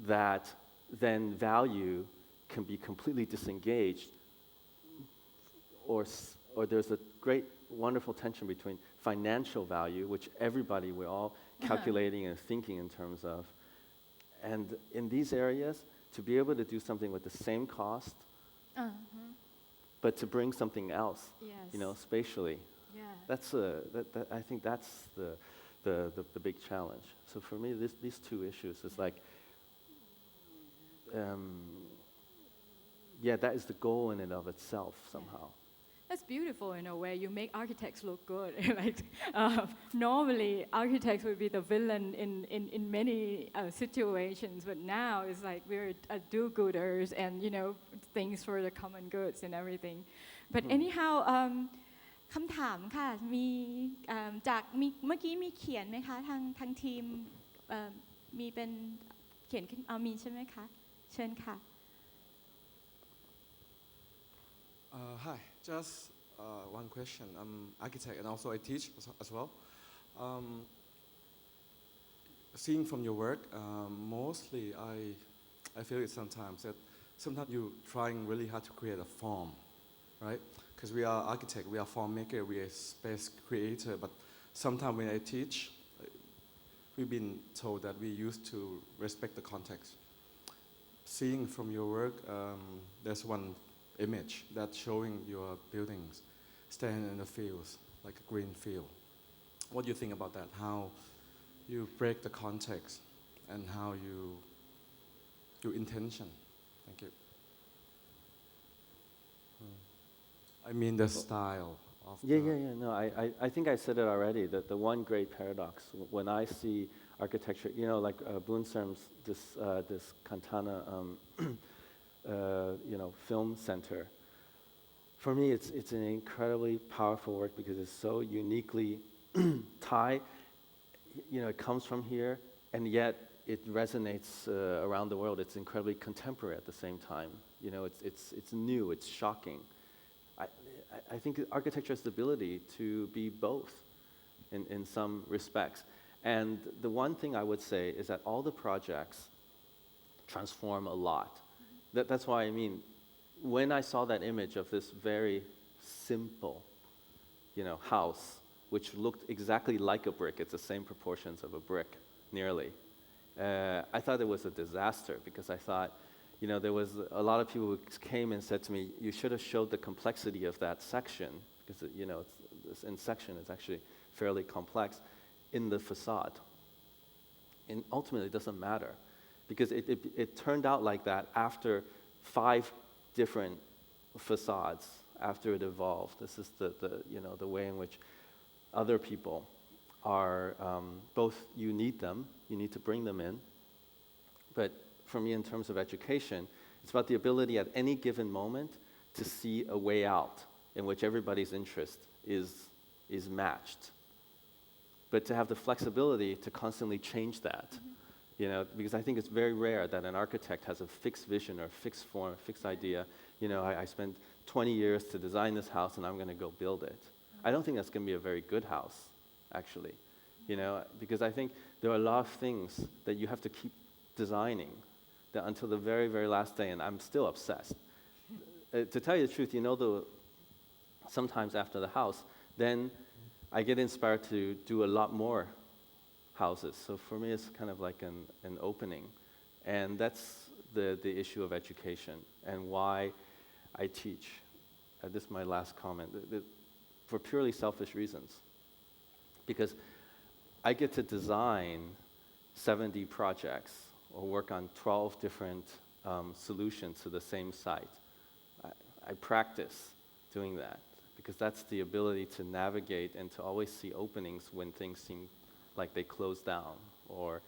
that then value can be completely disengaged, or there's a great, wonderful tension between financial value, which we're all calculating and thinking in terms of, and in these areas, to be able to do something with the same cost, but to bring something else, spatially. Yeah. I think that's the big challenge. So for me, these two issues is like, that is the goal in and of itself somehow. That's beautiful in a way. You make architects look good. Like normally, architects would be the villain in many situations, but now it's like we're do-gooders and things for the common goods and everything. But anyhow, คำถามค่ะมีจากเมื่อกี้มีเขียนไหมคะทางทีมมีเป็นเขียนขึ้นมีใช่ไหมคะเชิญค่ะ Hi, just one question. I'm architect and also I teach as well. Seeing from your work, mostly I feel it sometimes that sometimes you're trying really hard to create a form, right? Because we are architect, we are form maker, we are space creator, but sometimes when I teach, we've been told that we used to respect the context. Seeing from your work, there's one image that's showing your buildings standing in the fields, like a green field. What do you think about that? How you break the context and how your intention? Thank you. I mean the style of No, I think I said it already, that the one great paradox, when I see architecture, like Boonserm's, this Cantana, film center, for me it's an incredibly powerful work because it's so uniquely Thai, it comes from here, and yet it resonates around the world. It's incredibly contemporary at the same time. It's new, it's shocking. I think architecture has the ability to be both in some respects. And the one thing I would say is that all the projects transform a lot. That's why, when I saw that image of this very simple, house, which looked exactly like a brick, it's the same proportions of a brick, nearly, I thought it was a disaster because I thought, there was a lot of people who came and said to me, you should have showed the complexity of that section, because, this in section is actually fairly complex, in the facade. And ultimately, it doesn't matter, because it turned out like that after 5 different facades, after it evolved. This is the way in which other people are, both you need to bring them in, but for me, in terms of education, it's about the ability at any given moment to see a way out in which everybody's interest is matched. But to have the flexibility to constantly change that, because I think it's very rare that an architect has a fixed vision or fixed form, fixed idea. I spent 20 years to design this house and I'm going to go build it. I don't think that's going to be a very good house, actually, because I think there are a lot of things that you have to keep designing that until the very, very last day, and I'm still obsessed. To tell you the truth, sometimes after the house, then I get inspired to do a lot more houses. So for me, it's kind of like an opening. And that's the issue of education and why I teach. This is my last comment. For purely selfish reasons. Because I get to design 70 projects or work on 12 different solutions to the same site. I practice doing that because that's the ability to navigate and to always see openings when things seem like they close down or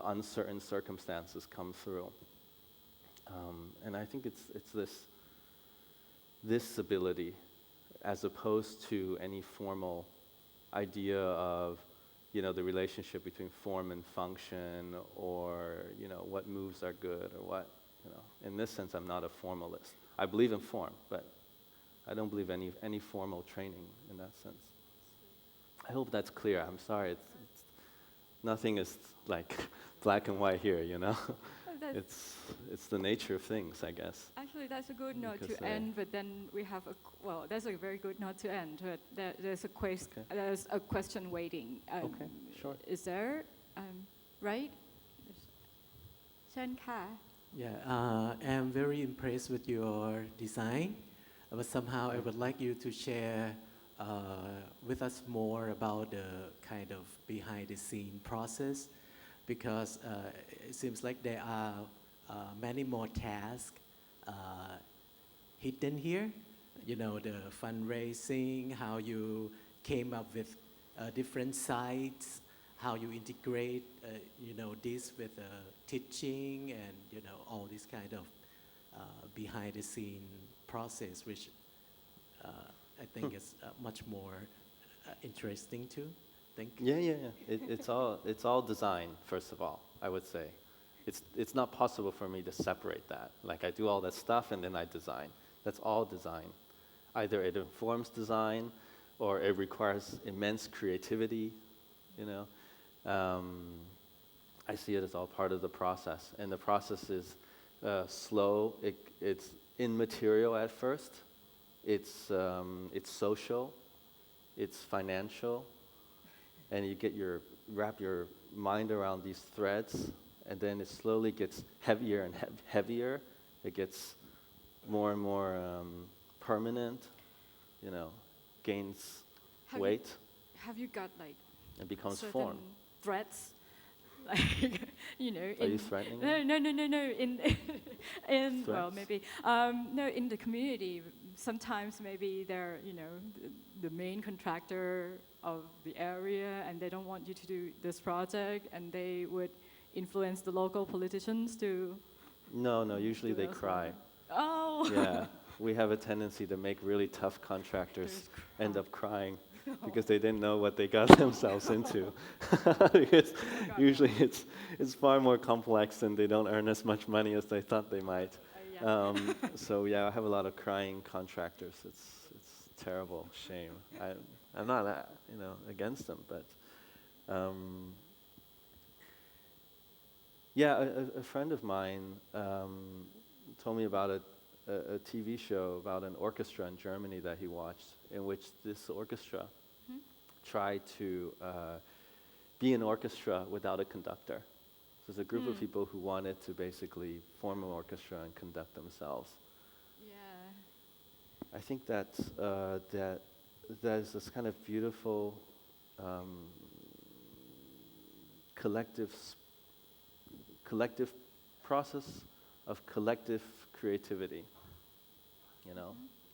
uncertain circumstances come through. And I think it's this ability, as opposed to any formal idea of the relationship between form and function, or what moves are good, or what, In this sense, I'm not a formalist. I believe in form, but I don't believe any formal training in that sense. I hope that's clear. I'm sorry. It's nothing is like black and white here, Yes. It's the nature of things, I guess. Actually, that's a good note Because, to end. But then we have well, that's a very good note to end. But there's Okay. there's a question waiting. Okay, sure. Is there? Right? เชิญค่ะ Yeah, I'm very impressed with your design, but somehow I would like you to share with us more about the kind of behind the scene process, because it seems like there are many more tasks hidden here. You know, the fundraising, how you came up with different sites, how you integrate, this with teaching and, all this kind of behind the scene process, which I think is much more interesting too. Yeah. It's all design, first of all, I would say. It's not possible for me to separate that. Like I do all that stuff and then I design. That's all design. Either it informs design or it requires immense creativity, I see it as all part of the process. And the process is slow. It's immaterial at first. It's social. It's financial. And you wrap your mind around these threads, and then it slowly gets heavier and heavier. It gets more and more permanent, gains weight. Have you got like It becomes certain form. threats? Like, Are you threatening me? No. In well, Threats? maybe no. In the community, sometimes maybe they're the main contractor of the area, and they don't want you to do this project, and they would influence the local politicians to. No. Usually do they cry. Oh. Yeah, we have a tendency to make really tough contractors There's end up crying because they didn't know what they got themselves into. Because usually it's far more complex and they don't earn as much money as they thought they might. Yeah. So yeah, I have a lot of crying contractors. It's terrible, shame. I'm not against them, but yeah, a friend of mine told me about a TV show about an orchestra in Germany that he watched, in which this orchestra tried to be an orchestra without a conductor. So it's a group of people who wanted to basically form an orchestra and conduct themselves. Yeah. I think that there's this kind of beautiful collective process of collective creativity.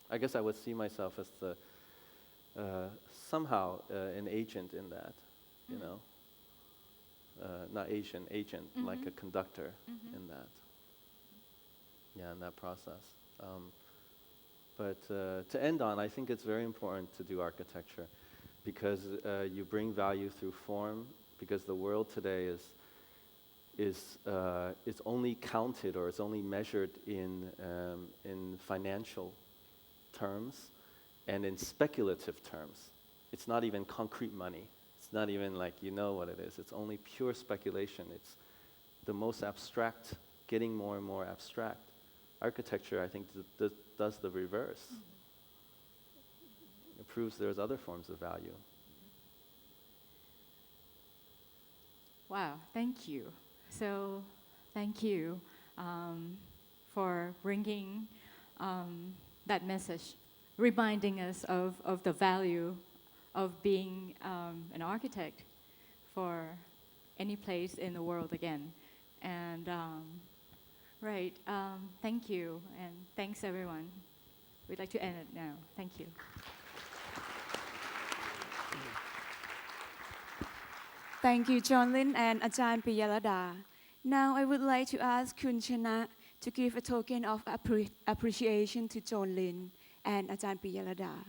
I guess I would see myself as somehow an agent in that. Not agent, like a conductor in that. Yeah, in that process. But to end on, I think it's very important to do architecture because you bring value through form, because the world today is only counted or is only measured in financial terms and in speculative terms. It's not even concrete money. It's not even like what it is. It's only pure speculation. It's the most abstract, getting more and more abstract. Architecture, I think, does the reverse. It proves there's other forms of value. Wow, thank you. So, thank you for bringing that message, reminding us of the value of being an architect for any place in the world again. And thank you, and thanks everyone. We'd like to end it now. Thank you. Thank you, John Lin and Ajahn Piyalada. Now I would like to ask Kun Chana to give a token of appreciation to John Lin and Ajahn Piyalada.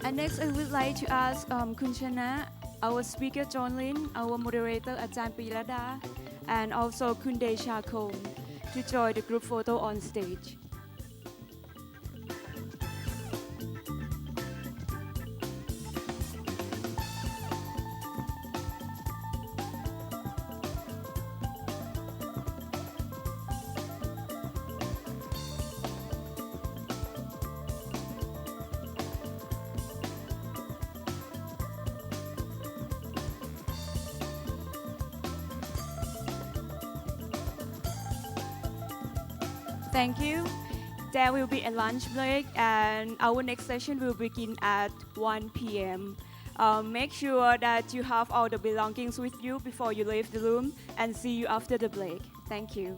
And next, I would like to ask Kun Chana, our speaker John Lin, our moderator Ajahn Piyalada, and also Kun Desha Kong to join the group photo on stage. Thank you. There will be a lunch break, and our next session will begin at 1 p.m. Make sure that you have all the belongings with you before you leave the room, and see you after the break. Thank you.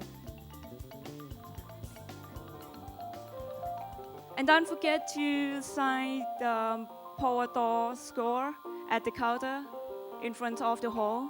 And don't forget to sign the Power score at the counter in front of the hall.